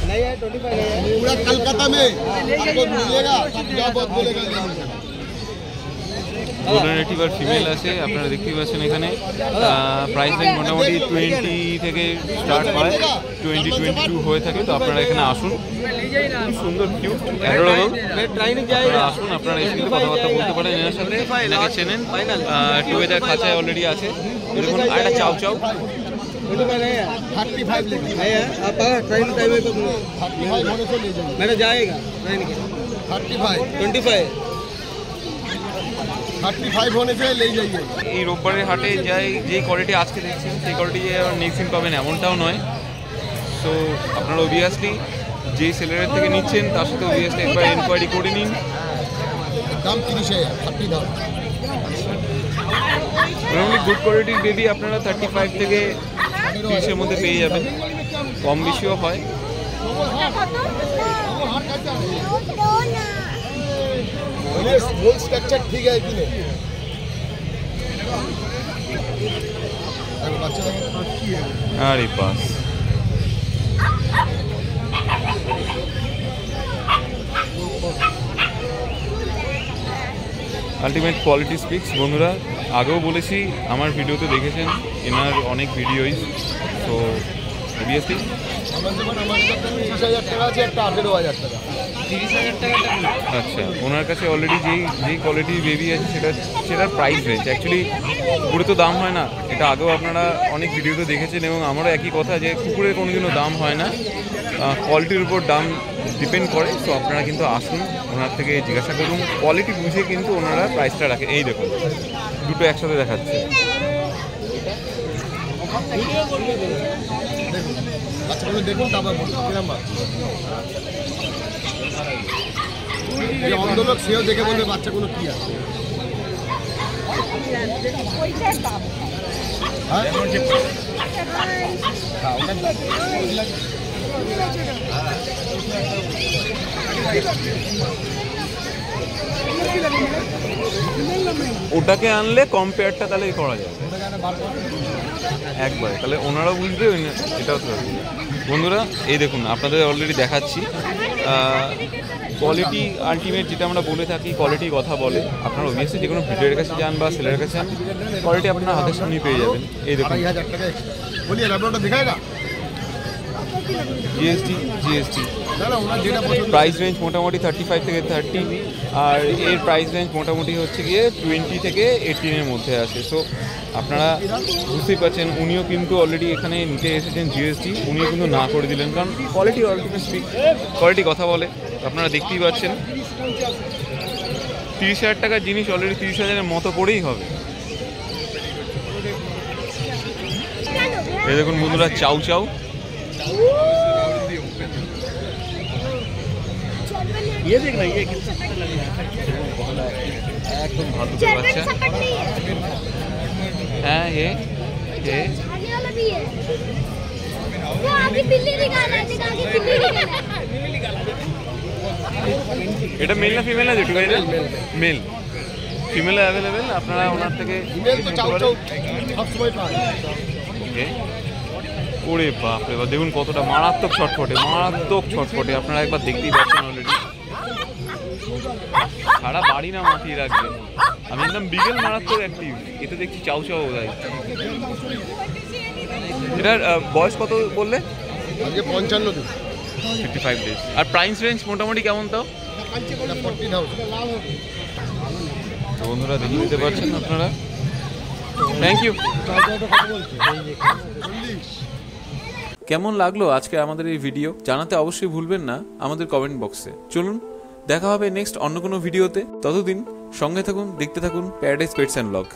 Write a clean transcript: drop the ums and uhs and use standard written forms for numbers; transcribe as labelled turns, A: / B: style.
A: नहीं है 25 नहीं है
B: पूरा कलकत्ता में आपको मिलेगा क्या बहुत बोलेगा
C: গোল্ডেন রিট্রিভার ফিমেল আছে আপনারা দেখতেই পাচ্ছেন এখানে প্রাইস রেঞ্জ মোটামুটি 20 থেকে স্টার্ট হয় 22 হয়ে থাকে তো আপনারা এখানে আসুন খুব সুন্দর কিউট অ্যাডোরেবল আসুন আপনারা এসে কিন্তু কথাবার্তা বলতে পারেন এনার সাথে এনাকে চেনেন টুগেদার খাঁচায় অলরেডি আছে এরকম একটা চাউ চাউ
A: 35 लेके है आप ट्रेन टाइम पे
B: 35 होने से ले जाइए
A: मैंने जाएगा ट्रेन के
B: 35 होने से ले जाइए
C: এই রোববারের হাটে যেই কোয়ালিটি আজকে দেখছেন সেই কোয়ালিটি নেক্সট দিন পাবেন এমনটাও নয় সো আপনারা অবভিয়াসলি যেই সেলারের থেকে নিচ্ছেন তার সাথে অবভিয়াসলি একবার এনকোয়ারি করে নিন
B: দাম 30,000 30,000
C: মোটামুটি গুড কোয়ালিটির বেবি আপনারা 35 থেকে 30 এর মধ্যে পেয়ে যাবেন কম বেশিও হয়
B: बोल स्ट्रक्चर ठीक है कि नहीं
C: अरे पास আলটিমেট কোয়ালিটি স্পিক্স বন্ধুরা আগেও বলেছি আমার ভিডিওতে দেখেছেন এনার অনেক ভিডিওই তো অবভিয়াসলি আচ্ছা ওনার কাছে অলরেডি যেই কোয়ালিটির বেবি আছে সেটার প্রাইস রয়েছে অ্যাকচুয়ালি কুকুরে তো দাম হয় না এটা আগেও আপনারা অনেক ভিডিওতে দেখেছেন এবং আমারও একই কথা যে কুকুরের কোনোদিনও দাম হয় না কোয়ালিটির উপর দাম ডিপেন্ড করে তো আপনারা কিন্তু আসুন ওনার থেকে জিজ্ঞাসা করুন কোয়ালিটি বুঝে কিন্তু ওনারা প্রাইসটা রাখে এই দেখুন দুটো একসাথে দেখাচ্ছে
B: দেখুন অন্ধ লোক সেও দেখে বলবে বাচ্চা কোনো কি আছে
C: ওটাকে আনলে কম্পেয়ারটা তাহলে করা যাবে একবার তাহলে ওনারাও বুঝবে এটাও তো বন্ধুরা এই দেখুন আপনাদের অলরেডি দেখাচ্ছি কোয়ালিটি আলটিমেট যেটা আমরা বলে থাকি কোয়ালিটি কথা বলে আপনারা অবভিয়াসলি যে কোনো ভিডিওর কাছে যান বা সেলের কাছে যান কোয়ালিটি আপনার হাতের সামনেই পেয়ে যাবেন এই দেখুন জিএসটি প্রাইস রেঞ্জ মোটামুটি 35 থেকে 30 আর এর প্রাইস রেঞ্জ মোটামুটি হচ্ছে গিয়ে 20 থেকে 18 এর মধ্যে আসে সো আপনারা বুঝতেই পারছেন উনিও কিন্তু অলরেডি এখানে নিতে এসেছেন জিএসটি উনিও কিন্তু না করে দিলেন কারণ কোয়ালিটি আলটিমেট স্পিক কোয়ালিটি কথা বলে আপনারা দেখতেই পাচ্ছেন 30,000 টাকার জিনিস অলরেডি 30,000-এর মতো করেই হবে এই দেখুন বন্ধুরা চাউ চাউ
A: ये देखना ये
C: একদম ভালো করে বাচ্চা হ্যাঁ ये
D: आने वाला भी है वो आगे बिल्ली निकाला है
C: এটা মেল না ফিমেল না যেটু গাইলে মেল ফিমেল অ্যাভেলেবেল আপনারা ওনার থেকে ওকে ওরে বাপরে বাপ দেখুন কতটা মারাত্মক ছটফটে আপনারা একবার দেখতেই পাচ্ছেন অলরেডি সারা বাড়ি না মাতিয়ে রাখবেন আমি একদম বিগেল মারাত্মক অ্যাক্টিভ এতে দেখছি চাউ চাউ যায় এটার বয়স কত বললে 55 ডেজ আর প্রাইস রেঞ্জ মোটামুটি কেমন তাও বন্ধুরা দেখে নিতে পারছেন আপনারা থ্যাংক ইউ কেমন লাগলো আজকে আমাদের এই ভিডিও জানাতে অবশ্যই ভুলবেন না আমাদের কমেন্ট বক্সে চলুন দেখা হবে নেক্সট অন্য কোনো ভিডিওতে ততদিন সঙ্গে থাকুন দেখতে থাকুন প্যারাডাইস পেটস অ্যান্ড ব্লগ